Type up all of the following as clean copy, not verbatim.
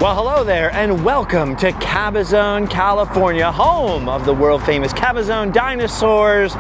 Well, hello there, and welcome to Cabazon, California, home of the world-famous Cabazon dinosaurs.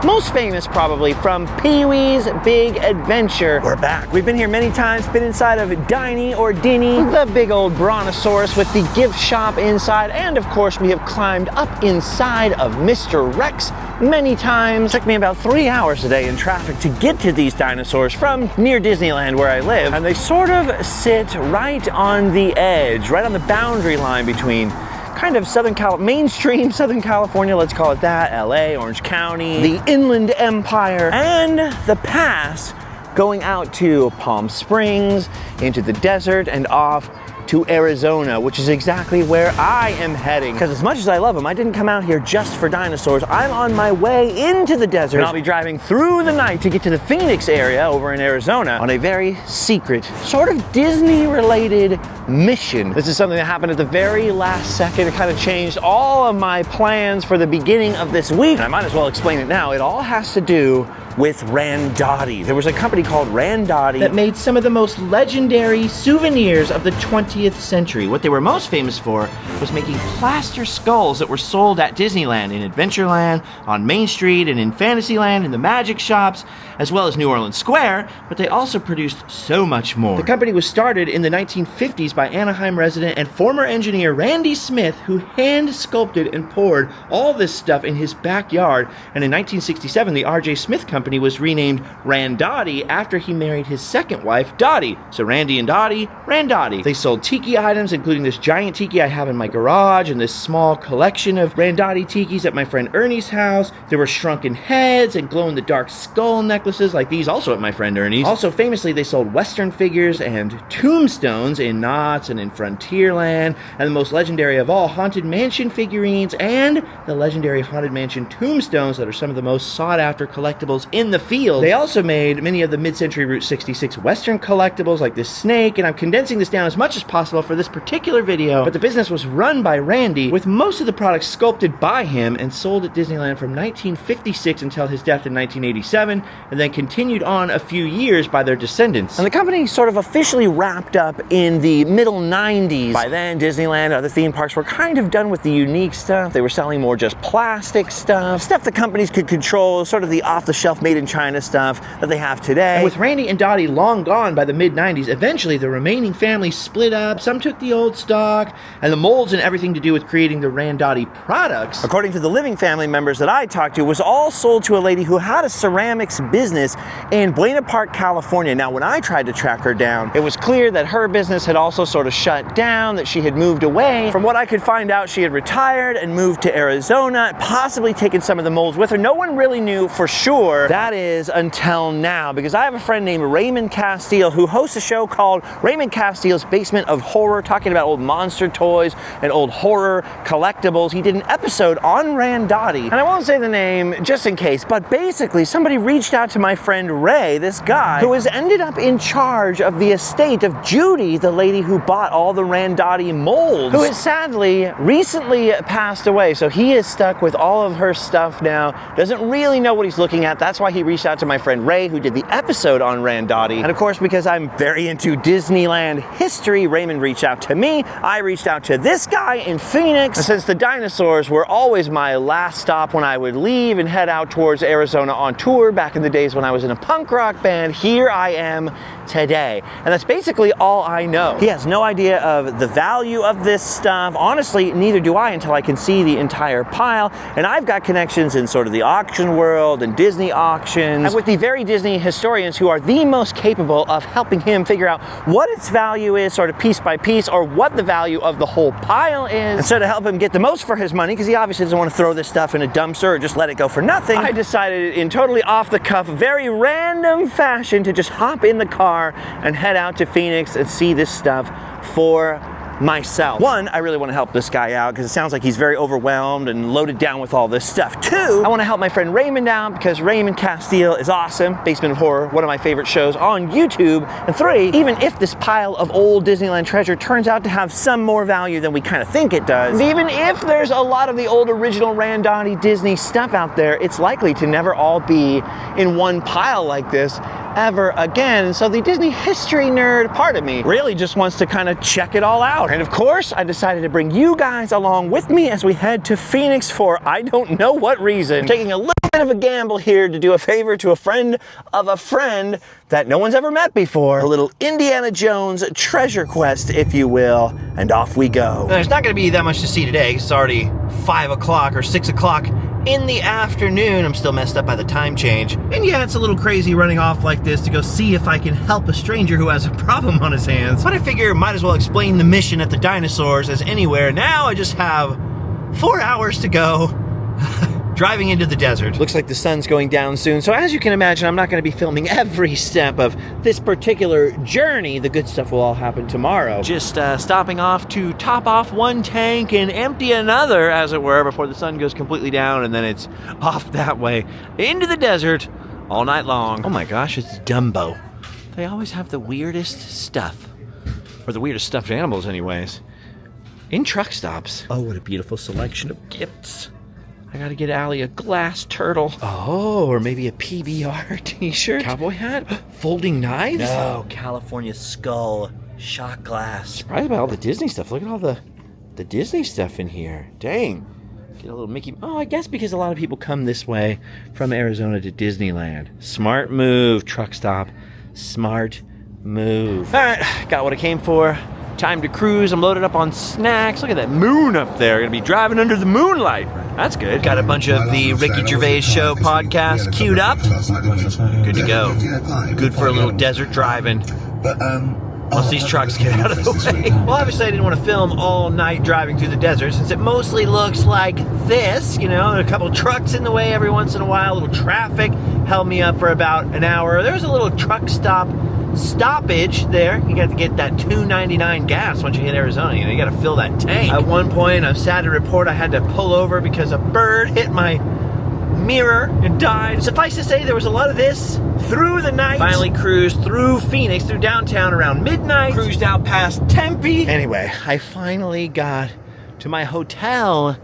Most famous probably from Pee-wee's Big Adventure. We're back. We've been here many times, been inside of Diney or Dinny, the big old brontosaurus with the gift shop inside, and of course we have climbed up inside of Mr. Rex many times. It took me about 3 hours a day in traffic to get to these dinosaurs from near Disneyland where I live, and they sort of sit right on the edge, right on the boundary line between kind of mainstream Southern California, let's call it that, LA, Orange County, the Inland Empire, and the pass going out to Palm Springs, into the desert, and off to Arizona, which is exactly where I am heading. Because as much as I love them, I didn't come out here just for dinosaurs. I'm on my way into the desert, and I'll be driving through the night to get to the Phoenix area over in Arizona on a very secret, sort of Disney-related mission. This is something that happened at the very last second. It kind of changed all of my plans for the beginning of this week, and I might as well explain it now. It all has to do with Randotti. There was a company called Randotti that made some of the most legendary souvenirs of the 20th century. What they were most famous for was making plaster skulls that were sold at Disneyland, in Adventureland, on Main Street, and in Fantasyland, in the magic shops, as well as New Orleans Square, but they also produced so much more. The company was started in the 1950s by Anaheim resident and former engineer Randy Smith, who hand sculpted and poured all this stuff in his backyard, and in 1967 the R.J. Smith Company was renamed Randotti after he married his second wife, Dottie. So Randy and Dottie, Randotti. They sold tiki items, including this giant tiki I have in my garage and this small collection of Randotti tikis at my friend Ernie's house. There were shrunken heads and glow-in-the-dark skull necklaces like these, also at my friend Ernie's. Also famously, they sold Western figures and tombstones in Knott's and in Frontierland, and the most legendary of all, Haunted Mansion figurines and the legendary Haunted Mansion tombstones that are some of the most sought-after collectibles in the field. They also made many of the mid-century Route 66 Western collectibles like this snake, and I'm condensing this down as much as possible for this particular video, but the business was run by Randy, with most of the products sculpted by him and sold at Disneyland from 1956 until his death in 1987, and then continued on a few years by their descendants. And the company sort of officially wrapped up in the middle 90s. By then, Disneyland and other theme parks were kind of done with the unique stuff. They were selling more just plastic stuff the companies could control, sort of the off-the-shelf made in China stuff that they have today. And with Randy and Dottie long gone by the mid-90s, eventually the remaining family split up. Some took the old stock, and the molds and everything to do with creating the Randotti products, according to the living family members that I talked to, was all sold to a lady who had a ceramics business in Buena Park, California. Now, when I tried to track her down, it was clear that her business had also sort of shut down, that she had moved away. From what I could find out, she had retired and moved to Arizona, possibly taken some of the molds with her. No one really knew for sure. That is until now, because I have a friend named Raymond Castile who hosts a show called Raymond Castile's Basement of Horror, talking about old monster toys and old horror collectibles. He did an episode on Randotti, and I won't say the name just in case, but basically somebody reached out to my friend Ray, this guy, who has ended up in charge of the estate of Judy, the lady who bought all the Randotti molds, who has sadly recently passed away. So he is stuck with all of her stuff now, doesn't really know what he's looking at. That's why he reached out to my friend Ray, who did the episode on Randotti. And of course, because I'm very into Disneyland history, Raymond reached out to me. I reached out to this guy in Phoenix. And since the dinosaurs were always my last stop when I would leave and head out towards Arizona on tour back in the days when I was in a punk rock band, here I am today. And that's basically all I know. He has no idea of the value of this stuff. Honestly, neither do I until I can see the entire pile. And I've got connections in sort of the auction world and Disney auctions, and with the very Disney historians who are the most capable of helping him figure out what its value is, sort of piece by piece, or what the value of the whole pile is. And so to help him get the most for his money, because he obviously doesn't want to throw this stuff in a dumpster or just let it go for nothing, I decided in totally off-the-cuff, very random fashion to just hop in the car and head out to Phoenix and see this stuff for myself. One, I really want to help this guy out because it sounds like he's very overwhelmed and loaded down with all this stuff. Two, I want to help my friend Raymond out because Raymond Castile is awesome. Basement of Horror, one of my favorite shows on YouTube. And three, even if this pile of old Disneyland treasure turns out to have some more value than we kind of think it does, even if there's a lot of the old original Randotti Disney stuff out there, it's likely to never all be in one pile like this ever again. And so the Disney history nerd part of me really just wants to kind of check it all out. And of course, I decided to bring you guys along with me as we head to Phoenix for I don't know what reason. Taking a little bit of a gamble here to do a favor to a friend of a friend that no one's ever met before. A little Indiana Jones treasure quest, if you will, and off we go. Now, there's not gonna be that much to see today. It's already 5 o'clock or 6 o'clock in the afternoon. I'm still messed up by the time change. And yeah, it's a little crazy running off like this to go see if I can help a stranger who has a problem on his hands. But I figure might as well explain the mission at the dinosaurs as anywhere. Now I just have 4 hours to go. Driving into the desert. Looks like the sun's going down soon, so as you can imagine, I'm not going to be filming every step of this particular journey. The good stuff will all happen tomorrow. Just stopping off to top off one tank and empty another, as it were, before the sun goes completely down, and then it's off that way into the desert all night long. Oh my gosh, it's Dumbo. They always have the weirdest stuff, or the weirdest stuffed animals anyways, in truck stops. Oh, what a beautiful selection of gifts. I gotta get Allie a glass turtle. Oh, or maybe a PBR t-shirt. Cowboy hat? Folding knives? No, California skull. Shot glass. Surprised by all the Disney stuff. Look at all the Disney stuff in here. Dang. Get a little Mickey. Oh, I guess because a lot of people come this way from Arizona to Disneyland. Smart move, truck stop. Smart move. All right, got what I came for. Time to cruise. I'm loaded up on snacks. Look at that moon up there. Gonna be driving under the moonlight. That's good. Got a bunch of the Ricky Gervais Show podcast queued up. Good to go. Good for a little desert driving. Once these trucks get out of the way. Well, obviously I didn't want to film all night driving through the desert since it mostly looks like this. You know, a couple trucks in the way every once in a while. A little traffic held me up for about an hour. There's a little truck stoppage there. You got to get that $2.99 gas once you hit Arizona. You know, you got to fill that tank. At one point, I'm sad to report I had to pull over because a bird hit my mirror and died. Suffice to say, there was a lot of this through the night. Finally cruised through Phoenix, through downtown around midnight. Cruised out past Tempe. Anyway, I finally got to my hotel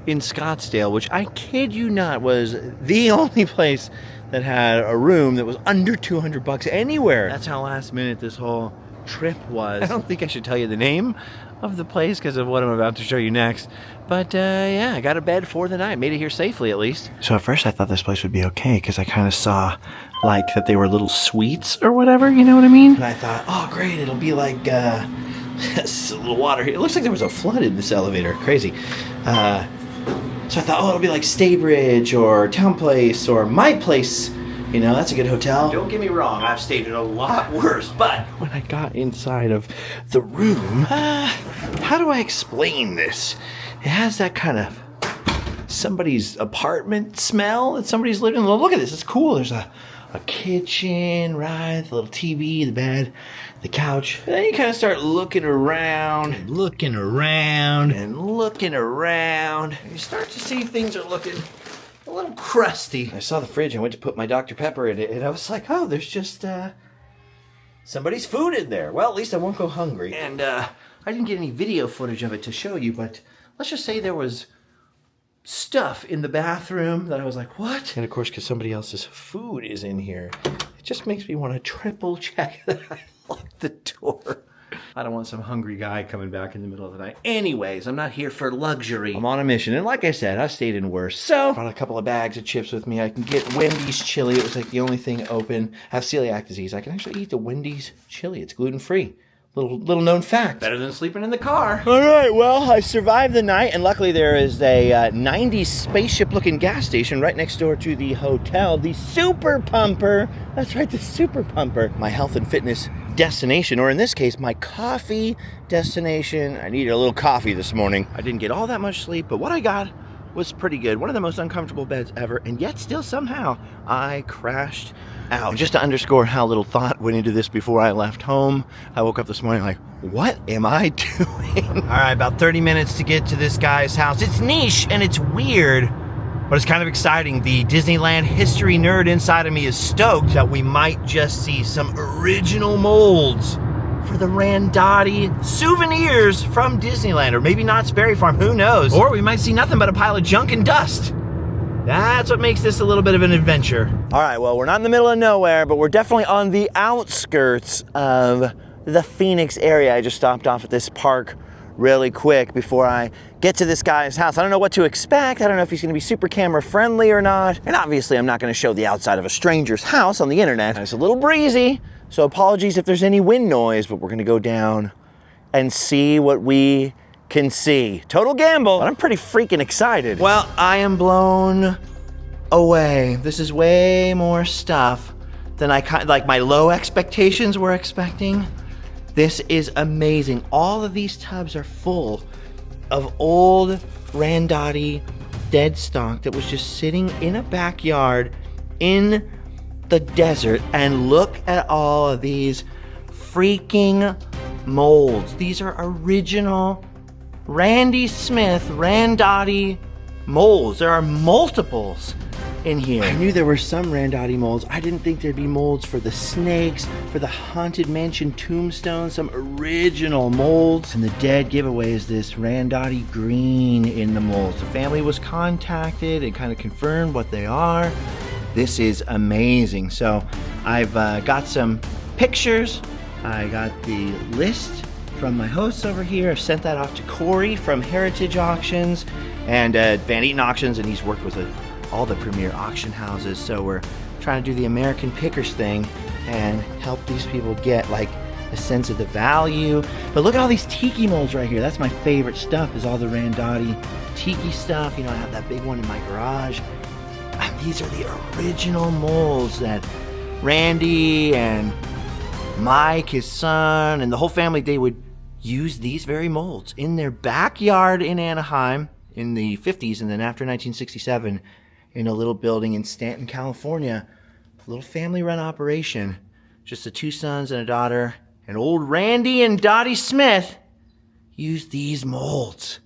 in Scottsdale, which I kid you not was the only place that had a room that was under $200 anywhere. That's how last minute this whole trip was. I don't think I should tell you the name of the place because of what I'm about to show you next. But yeah, I got a bed for the night. Made it here safely, at least. So at first I thought this place would be okay because I kind of saw like that they were little suites or whatever, you know what I mean? And I thought, oh great, it'll be like this little water here. It looks like there was a flood in this elevator. Crazy. So I thought, oh, it'll be like Staybridge or Town Place or My Place. You know, that's a good hotel. Don't get me wrong, I've stayed in a lot worse. But when I got inside of the room, how do I explain this? It has that kind of somebody's apartment smell that somebody's living in. Look at this, it's cool. There's a kitchen, right? The little TV, the bed, the couch. And then you kind of start looking around, and looking around, and looking around. And you start to see things are looking a little crusty. I saw the fridge, I went to put my Dr. Pepper in it, and I was like, oh, there's just somebody's food in there. Well, at least I won't go hungry. And I didn't get any video footage of it to show you, but let's just say there was stuff in the bathroom that I was like, what? And of course, because somebody else's food is in here, it just makes me want to triple check that I locked the door. I don't want some hungry guy coming back in the middle of the night. Anyways, I'm not here for luxury. I'm on a mission. And like I said, I've stayed in worse. So, brought a couple of bags of chips with me. I can get Wendy's chili. It was like the only thing open. I have celiac disease. I can actually eat the Wendy's chili. It's gluten-free. Little known fact. Better than sleeping in the car. All right, well, I survived the night, and luckily there is a 90s spaceship-looking gas station right next door to the hotel, the Super Pumper. That's right, the Super Pumper. My health and fitness destination, or in this case, my coffee destination. I needed a little coffee this morning. I didn't get all that much sleep, but what I got was pretty good. One of the most uncomfortable beds ever, and yet still somehow I crashed out. Just to underscore how little thought went into this before I left home, I woke up this morning like, what am I doing? All right, about 30 minutes to get to this guy's house. It's niche and it's weird, but it's kind of exciting. The Disneyland history nerd inside of me is stoked that we might just see some original molds for the Randotti souvenirs from Disneyland, or maybe Knott's Berry Farm, who knows? Or we might see nothing but a pile of junk and dust. That's what makes this a little bit of an adventure. All right, well, we're not in the middle of nowhere, but we're definitely on the outskirts of the Phoenix area. I just stopped off at this park really quick before I get to this guy's house. I don't know what to expect. I don't know if he's gonna be super camera friendly or not. And obviously I'm not gonna show the outside of a stranger's house on the internet. It's a little breezy, so apologies if there's any wind noise, but we're gonna go down and see what we can see. Total gamble, but I'm pretty freaking excited. Well, I am blown away. This is way more stuff than like my low expectations were expecting. This is amazing. All of these tubs are full of old Randotti dead stock that was just sitting in a backyard in the desert. And look at all of these freaking molds. These are original Randy Smith Randotti molds. There are multiples in here. I knew there were some Randotti molds. I didn't think there'd be molds for the snakes, for the Haunted Mansion tombstones, some original molds. And the dead giveaway is this Randotti green in the molds. The family was contacted and kind of confirmed what they are. This is amazing. So I've got some pictures. I got the list from my hosts over here. I've sent that off to Corey from Heritage Auctions and Van Eaton Auctions, and he's worked with all the premier auction houses. So we're trying to do the American Pickers thing and help these people get like a sense of the value. But look at all these tiki molds right here. That's my favorite stuff, is all the Randotti tiki stuff. You know, I have that big one in my garage. And these are the original molds that Randy and Mike, his son, and the whole family, they would use these very molds in their backyard in Anaheim in the 50s, and then after 1967 in a little building in Stanton, California. A little family-run operation. Just the two sons and a daughter. And old Randy and Dottie Smith used these molds.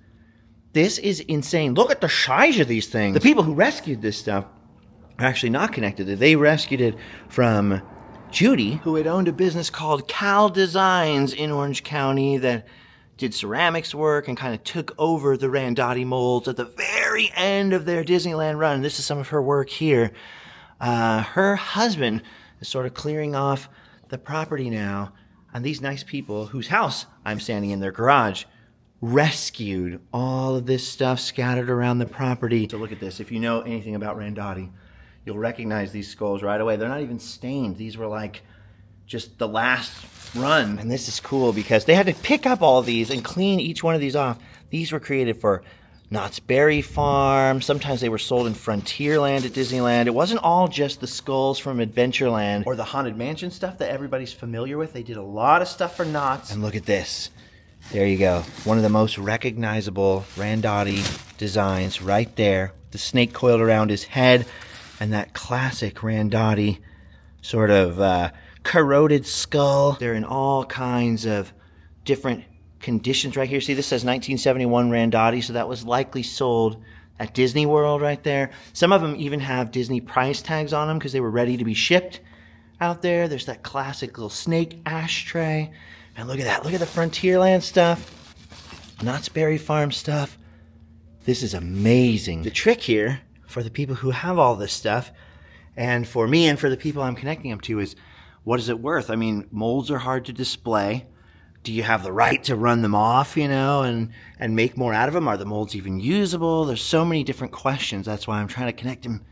This is insane. Look at the size of these things. The people who rescued this stuff are actually not connected. They rescued it from Judy, who had owned a business called Cal Designs in Orange County that did ceramics work and kind of took over the Randotti molds at the very end of their Disneyland run. This is some of her work here. Her husband is sort of clearing off the property now, and these nice people whose house I'm standing in their garage rescued all of this stuff scattered around the property. So look at this. If you know anything about Randotti, you'll recognize these skulls right away. They're not even stained. These were like just the last run. And this is cool because they had to pick up all of these and clean each one of these off. These were created for Knott's Berry Farm. Sometimes they were sold in Frontierland at Disneyland. It wasn't all just the skulls from Adventureland or the Haunted Mansion stuff that everybody's familiar with. They did a lot of stuff for Knott's. And look at this. There you go. One of the most recognizable Randotti designs right there. The snake coiled around his head and that classic Randotti sort of corroded skull. They're in all kinds of different conditions right here. See, this says 1971 Randotti, so that was likely sold at Disney World right there. Some of them even have Disney price tags on them because they were ready to be shipped out there. There's that classic little snake ashtray. And look at that. Look at the Frontierland stuff. Knott's Berry Farm stuff. This is amazing. The trick here for the people who have all this stuff, and for me and for the people I'm connecting them to, is what is it worth? I mean, molds are hard to display. Do you have the right to run them off, you know, and make more out of them? Are the molds even usable? There's so many different questions. That's why I'm trying to connect them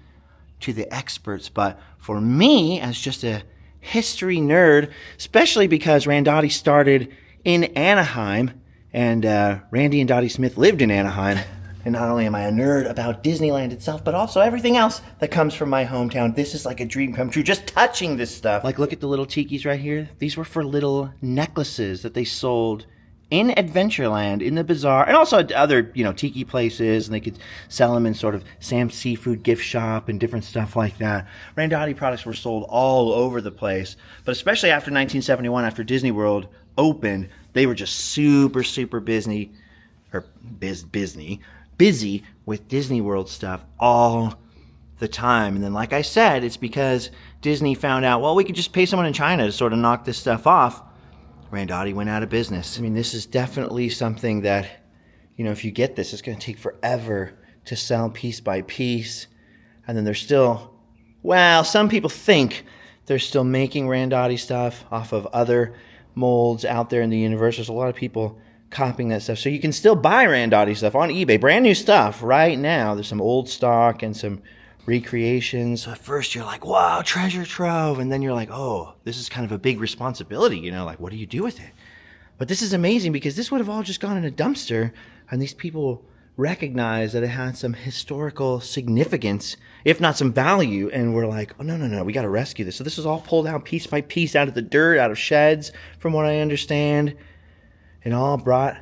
to the experts. But for me, as just a history nerd, especially because Randotti started in Anaheim, and Randy and Dottie Smith lived in Anaheim. And not only am I a nerd about Disneyland itself, but also everything else that comes from my hometown. This is like a dream come true, just touching this stuff. Like, look at the little tikis right here. These were for little necklaces that they sold in Adventureland, in the bazaar, and also at other, you know, tiki places, and they could sell them in sort of Sam's Seafood gift shop and different stuff like that. Randotti products were sold all over the place, but especially after 1971, after Disney World opened, they were just super, super busy, or busy with Disney World stuff all the time. And then, like I said, it's because Disney found out, well, we could just pay someone in China to sort of knock this stuff off. Randotti went out of business. I mean, this is definitely something that, you know, if you get this, it's going to take forever to sell piece by piece. And then they're still, well, some people think they're still making Randotti stuff off of other molds out there in the universe. There's a lot of people copying that stuff. So you can still buy Randotti stuff on eBay. Brand new stuff right now. There's some old stock and some recreations. So at first you're like, wow, treasure trove. And then you're like, oh, this is kind of a big responsibility. You know, like, what do you do with it? But this is amazing because this would have all just gone in a dumpster. And these people recognize that it had some historical significance, if not some value, and we're like, oh, no, we got to rescue this. So this was all pulled out piece by piece out of the dirt, out of sheds, from what I understand, and all brought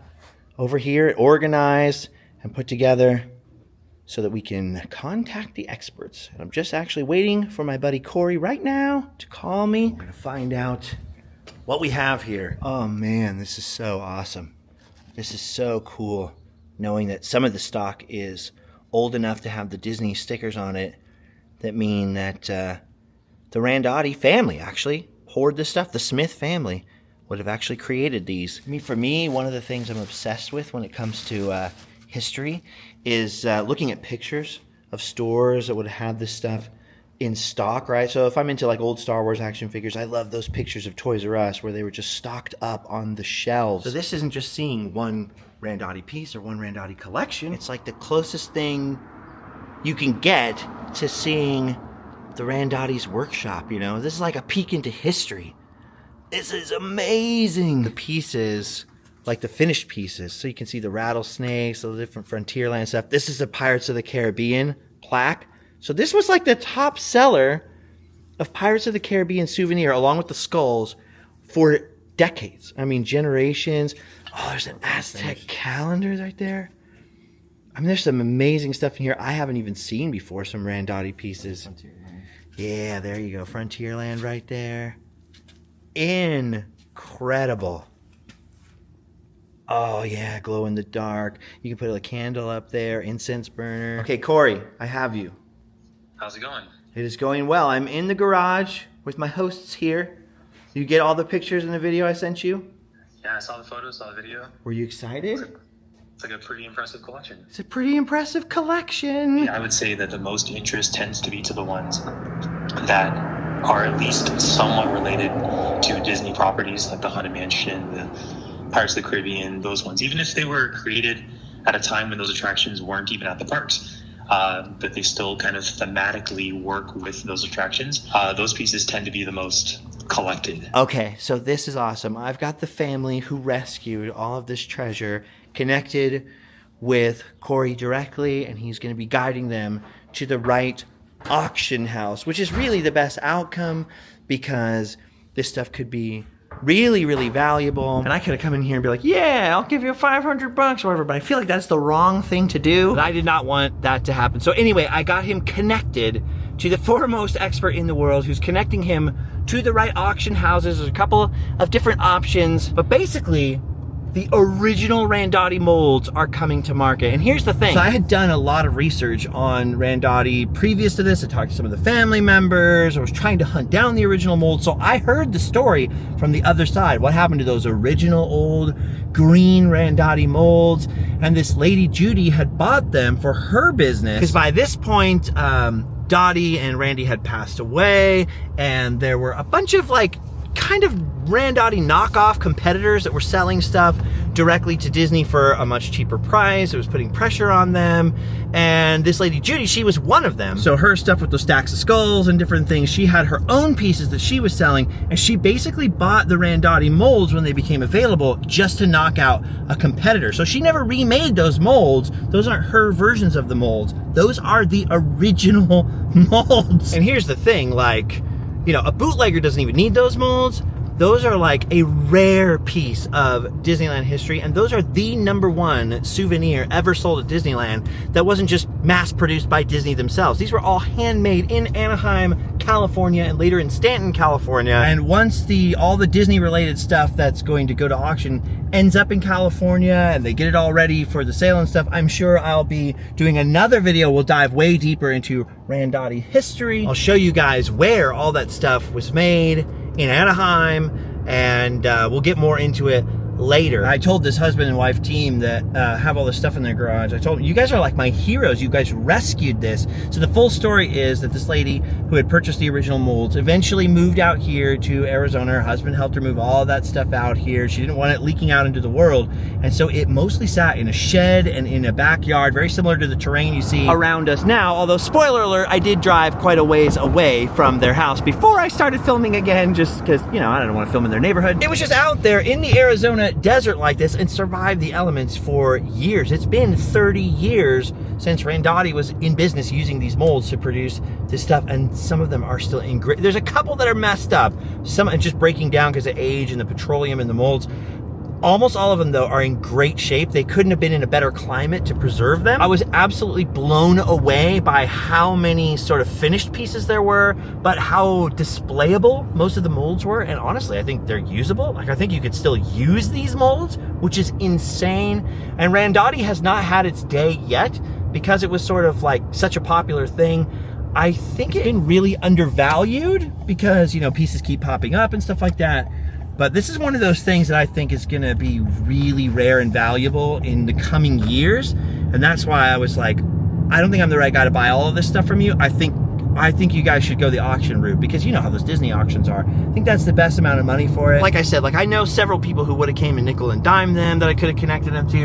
over here, organized, and put together so that we can contact the experts. And I'm just actually waiting for my buddy Corey right now to call me. We're going to find out what we have here. Oh, man, this is so awesome. This is so cool, knowing that some of the stock is old enough to have the Disney stickers on it that mean that the Randotti family actually hoard this stuff. The Smith family would have actually created these. I mean, for me, one of the things I'm obsessed with when it comes to history is looking at pictures of stores that would have this stuff in stock, right? So if I'm into like old Star Wars action figures, I love those pictures of Toys R Us where they were just stocked up on the shelves. So this isn't just seeing one Randotti piece or one Randotti collection. It's like the closest thing you can get to seeing the Randotti's workshop, you know? This is like a peek into history. This is amazing. The pieces, like the finished pieces, so you can see the rattlesnakes, the different Frontierland stuff. This is the Pirates of the Caribbean plaque. So this was like the top seller of Pirates of the Caribbean souvenir, along with the skulls, for decades. I mean, generations. Oh, there's an Aztec calendar right there. I mean, there's some amazing stuff in here I haven't even seen before, some Randotti pieces. Yeah, there you go. Frontierland right there. Incredible. Oh, yeah, glow in the dark. You can put a candle up there, incense burner. Okay, Corey, I have you. How's it going? It is going well. I'm in the garage with my hosts here. You get all the pictures in the video I sent you? Yeah, I saw the photos, saw the video. Were you excited? It's like a pretty impressive collection. It's a pretty impressive collection. Yeah, I would say that the most interest tends to be to the ones that are at least somewhat related to Disney properties, like the Haunted Mansion, the Pirates of the Caribbean, those ones. Even if they were created at a time when those attractions weren't even at the parks. But they still kind of thematically work with those attractions. Those pieces tend to be the most collected. Okay, so this is awesome. I've got the family who rescued all of this treasure connected with Corey directly, and he's going to be guiding them to the right auction house, which is really the best outcome because this stuff could be really, really valuable. And I could have come in here and be like, yeah, I'll give you $500 or whatever, but I feel like that's the wrong thing to do. But I did not want that to happen. So anyway, I got him connected to the foremost expert in the world who's connecting him to the right auction houses. There's a couple of different options, but basically the original Randotti molds are coming to market. And here's the thing. So I had done a lot of research on Randotti previous to this. I talked to some of the family members. I was trying to hunt down the original molds. So I heard the story from the other side. What happened to those original old green Randotti molds? And this lady, Judy, had bought them for her business. Because by this point, Dottie and Randy had passed away. And there were a bunch of like kind of Randotti knockoff competitors that were selling stuff directly to Disney for a much cheaper price. It was putting pressure on them. And this lady, Judy, she was one of them. So her stuff with the stacks of skulls and different things, she had her own pieces that she was selling, and she basically bought the Randotti molds when they became available just to knock out a competitor. So she never remade those molds. Those aren't her versions of the molds. Those are the original molds. And here's the thing, like, you know, a bootlegger doesn't even need those molds. Those are like a rare piece of Disneyland history, and those are the #1 souvenir ever sold at Disneyland that wasn't just mass produced by Disney themselves. These were all handmade in Anaheim, California, and later in Stanton, California. And once all the Disney related stuff that's going to go to auction ends up in California and they get it all ready for the sale and stuff, I'm sure I'll be doing another video. We'll dive way deeper into Randotti history. I'll show you guys where all that stuff was made in Anaheim, and we'll get more into it later. I told this husband and wife team that have all this stuff in their garage, I told them, you guys are like my heroes. You guys rescued this. So the full story is that this lady who had purchased the original molds eventually moved out here to Arizona. Her husband helped her move all that stuff out here. She didn't want it leaking out into the world. And so it mostly sat in a shed and in a backyard, very similar to the terrain you see around us now. Although, spoiler alert, I did drive quite a ways away from their house before I started filming again, just because, you know, I don't want to film in their neighborhood. It was just out there in the Arizona desert like this and survived the elements for years. It's been 30 years since Randotti was in business using these molds to produce this stuff, and some of them are still in great. There's a couple that are messed up. Some are just breaking down because of age and the petroleum in the molds. Almost all of them, though, are in great shape. They couldn't have been in a better climate to preserve them. I was absolutely blown away by how many sort of finished pieces there were, but how displayable most of the molds were. And honestly, I think they're usable. Like, I think you could still use these molds, which is insane. And Randotti has not had its day yet because it was sort of like such a popular thing. I think it's been really undervalued because, you know, pieces keep popping up and stuff like that. But this is one of those things that I think is gonna be really rare and valuable in the coming years. And that's why I was like, I don't think I'm the right guy to buy all of this stuff from you. I think you guys should go the auction route, because you know how those Disney auctions are. I think that's the best amount of money for it. Like I said, like I know several people who would have came and nickel and dime them that I could have connected them to.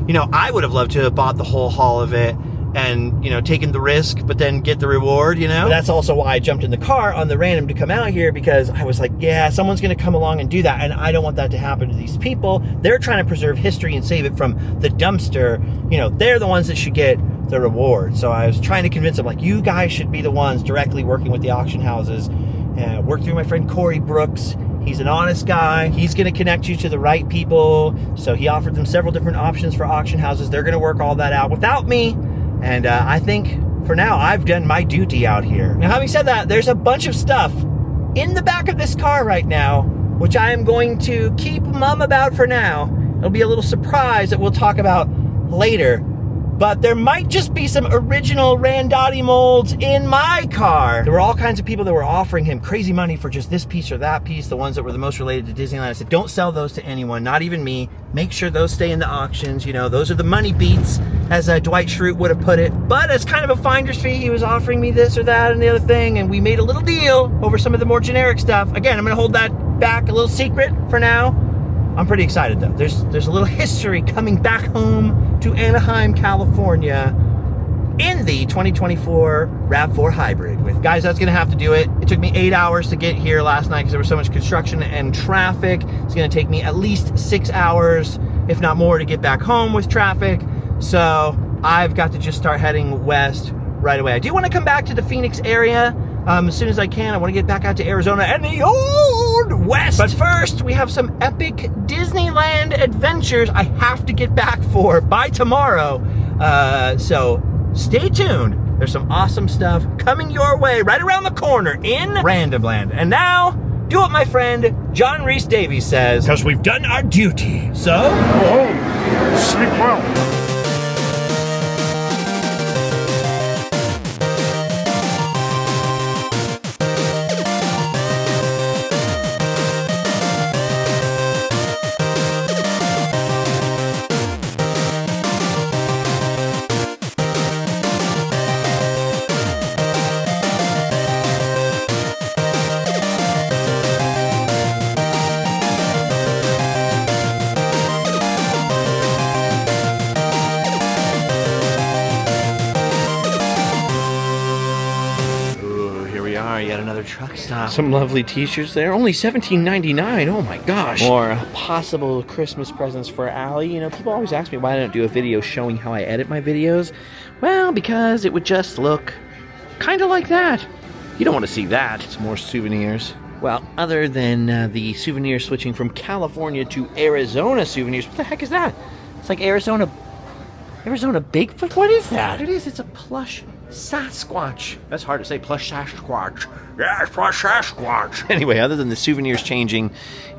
You know, I would have loved to have bought the whole haul of it and, you know, taken the risk, but then get the reward, you know? But that's also why I jumped in the car on the random to come out here, because I was like, yeah, someone's gonna come along and do that, and I don't want that to happen to these people. They're trying to preserve history and save it from the dumpster. You know, they're the ones that should get the reward. So I was trying to convince them, like, you guys should be the ones directly working with the auction houses. Work through my friend Corey Brooks. He's an honest guy. He's gonna connect you to the right people. So he offered them several different options for auction houses. They're gonna work all that out without me. And I think, for now, I've done my duty out here. Now, having said that, there's a bunch of stuff in the back of this car right now, which I am going to keep mum about for now. It'll be a little surprise that we'll talk about later. But there might just be some original Randotti molds in my car. There were all kinds of people that were offering him crazy money for just this piece or that piece, the ones that were the most related to Disneyland. I said, don't sell those to anyone, not even me. Make sure those stay in the auctions. You know, those are the money beats, as Dwight Schrute would have put it. But as kind of a finder's fee, he was offering me this or that and the other thing, and we made a little deal over some of the more generic stuff. Again, I'm gonna hold that back, a little secret for now. I'm pretty excited though. There's a little history coming back home to Anaheim, California in the 2024 RAV4 Hybrid. With guys, that's gonna have to do it. It took me 8 hours to get here last night because there was so much construction and traffic. It's gonna take me at least 6 hours, if not more, to get back home with traffic. So I've got to just start heading west right away. I do want to come back to the Phoenix area as soon as I can. I want to get back out to Arizona and the Old West. But first, we have some epic Disneyland adventures I have to get back for by tomorrow. So stay tuned. There's some awesome stuff coming your way right around the corner in Randomland. And now, do what my friend John Rhys Davies says, because we've done our duty. So, go home, sleep well. Yet another truck stop. Some lovely t-shirts there. Only $17.99. Oh my gosh. More possible Christmas presents for Allie. You know, people always ask me why I don't do a video showing how I edit my videos. Well, because it would just look kind of like that. You don't want to see that. Some more souvenirs. Well, other than the souvenir switching from California to Arizona souvenirs, what the heck is that? It's like Arizona Bigfoot? What is that? It is. It's a plush Sasquatch. That's hard to say. Plush Sasquatch. Yes, plush Sasquatch. Anyway, other than the souvenirs changing,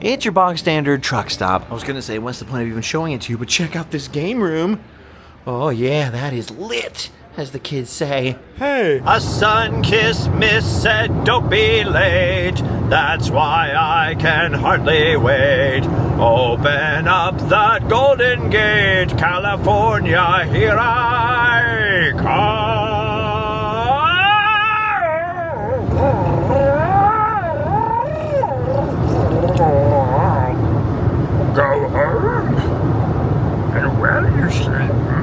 it's your bog standard truck stop. I was going to say, what's the point of even showing it to you? But check out this game room. Oh, yeah, that is lit. as the kids say. Hey. A sun-kissed miss said, don't be late. That's why I can hardly wait. Open up that golden gate, California, here I Go home? And where do you sleep?